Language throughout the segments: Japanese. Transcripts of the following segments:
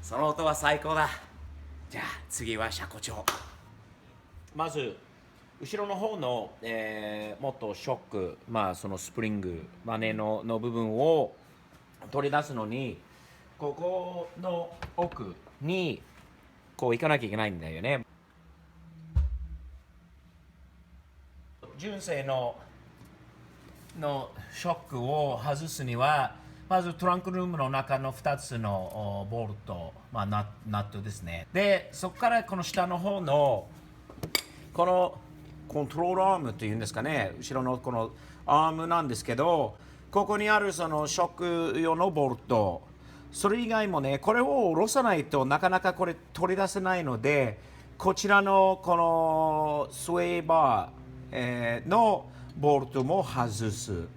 その音は最高だ。じゃあ次は車庫帳。まず後ろの方の、もっとショック、そのスプリングバネの部分を取り出すのに、ここの奥にこう行かなきゃいけないんだよね。純正のショックを外すには、まずトランクルームの中の2つのボルト、ナットですね。で、そこからこの下の方のこのコントロールアームというんですかね、後ろのこのアームなんですけど、ここにあるそのショック用のボルト、それ以外もね、これを下ろさないとなかなかこれ取り出せないので、こちらのこのスウェーバー、のボルトも外す。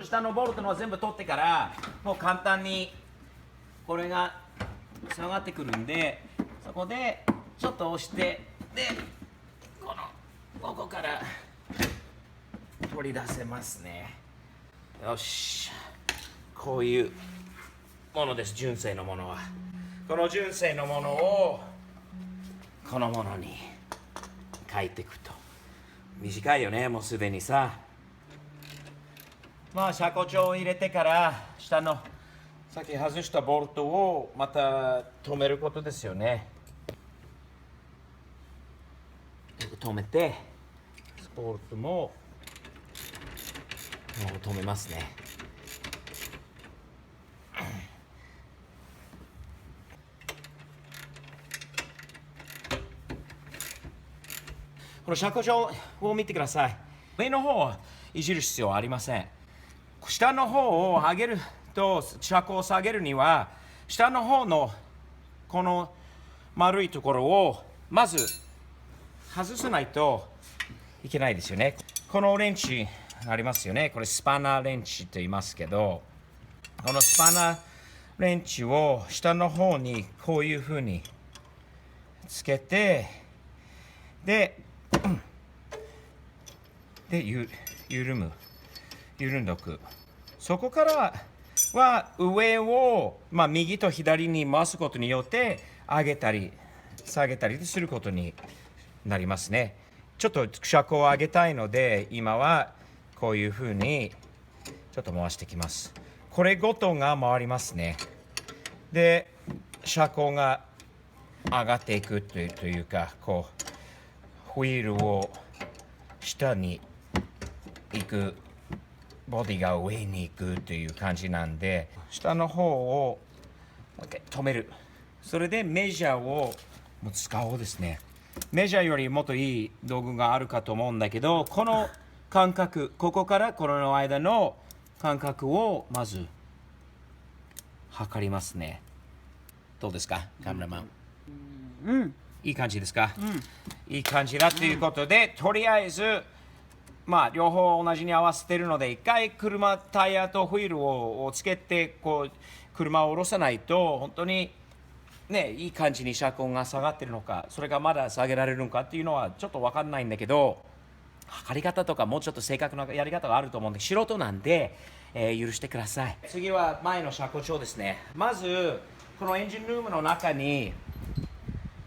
下のボルトの全部取ってからもう簡単にこれが下がってくるんで、そこでちょっと押して、でここから取り出せますね。よし、こういうものです。純正のものはこの純正のものをこのものに変えていくと。短いよね、もうすでにさ。車庫帳を入れてから下のさっき外したボルトをまた止めることですよね。止めてボルトも止めますね。この車庫帳を見てください。上の方をいじる必要はありません。下の方を上げると、車庫を下げるには下の方のこの丸いところをまず外さないといけないですよね。このレンチありますよね。これスパナーレンチと言いますけど、このスパナーレンチを下の方にこういうふうにつけて、で緩んどく。そこからは上を、右と左に回すことによって上げたり下げたりすることになりますね。ちょっと車庫を上げたいので、今はこういうふうにちょっと回してきます。これごとが回りますね。で、車庫が上がっていくというか、こうホイールを下に行く、ボディが上に行くという感じなんで、下の方を止める。それでメジャーをもう使おうですね。メジャーよりもっといい道具があるかと思うんだけど、この間隔、ここからこの間の間隔をまず測りますね。どうですか、カメラマン。いい感じですか。いい感じだということで、とりあえず両方同じに合わせてるので、一回車タイヤとホイールをつけてこう車を下ろさないと、本当にね、いい感じに車高が下がってるのか、それがまだ下げられるのかっていうのはちょっと分かんないんだけど、測り方とかもうちょっと正確なやり方があると思うんで、素人なんで、許してください。次は前の車庫帳ですね。まずこのエンジンルームの中に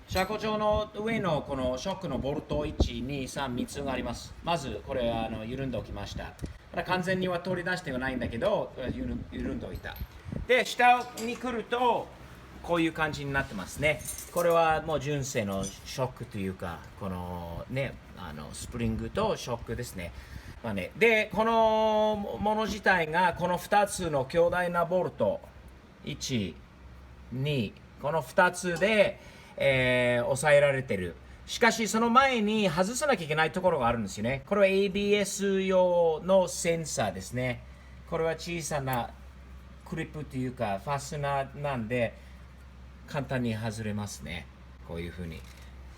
車庫帳の上のこのショックのボルト1、2、3、3つがあります。まずこれは緩んでおきました。まだ完全には取り出してはないんだけど、緩んでおいた。で、下に来るとこういう感じになってますね。これはもう純正のショックというか、このね、スプリングとショックですね。で、このもの自体がこの2つの強大なボルト、1、2、この2つで抑えられてる。しかしその前に外さなきゃいけないところがあるんですよね。これは ABS 用のセンサーですね。これは小さなクリップというかファスナーなんで簡単に外れますね。こういうふうに。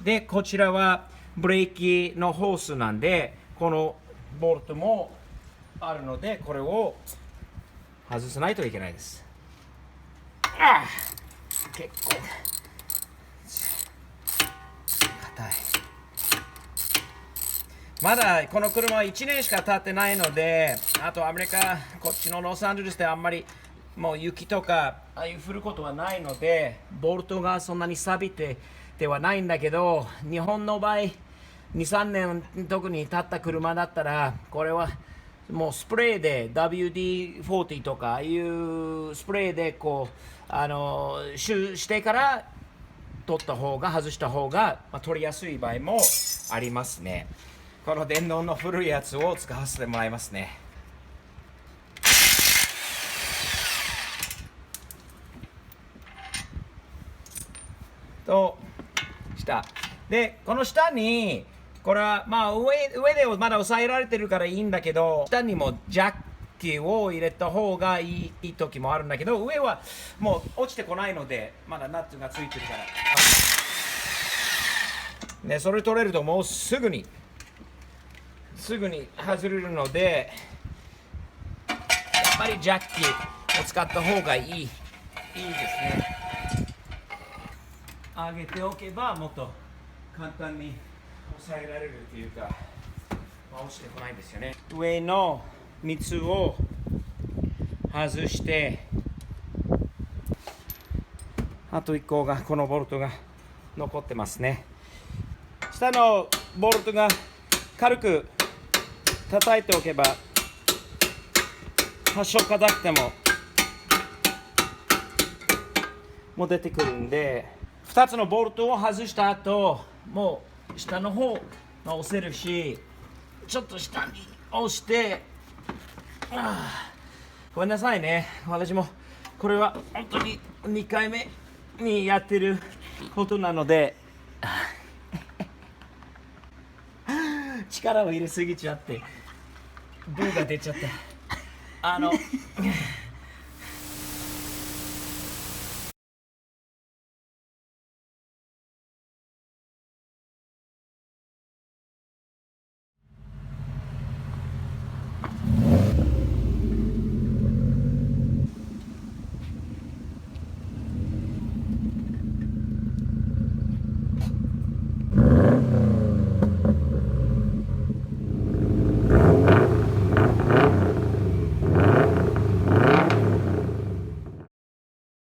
で、こちらはブレーキのホースなんで、このボルトもあるので、これを外さないといけないです。結構硬い。まだこの車は1年しか経ってないので、あとアメリカ、こっちのロサンゼルスであんまりもう雪とかああいう降ることはないので、ボルトがそんなに錆びてではないんだけど、日本の場合、2、3年特に経った車だったら、これはもうスプレーで WD-40 とかああいうスプレーでこうシュしてから取った方が外した方が、取りやすい場合もありますね。この電動の古いやつを使わせてもらいますね。と下で、この下にこれは上でまだ押さえられてるからいいんだけど、下にもジャッキを入れた方がいい時もあるんだけど、上はもう落ちてこないのでまだナッツがついてるからね、それ取れるともうすぐに外れるので、やっぱりジャッキを使った方がいいですね。上げておけばもっと簡単に抑えられるというか、落ちてこないですよね。上の3つを外して、あと1個がこのボルトが残ってますね。下のボルトが軽く叩いておけば、多少硬くても出てくるんで、2つのボルトを外した後、もう下の方が押せるし、ちょっと下に押して、ごめんなさいね、私もこれは本当に2回目にやってることなので力を入れすぎちゃってブーが出ちゃった。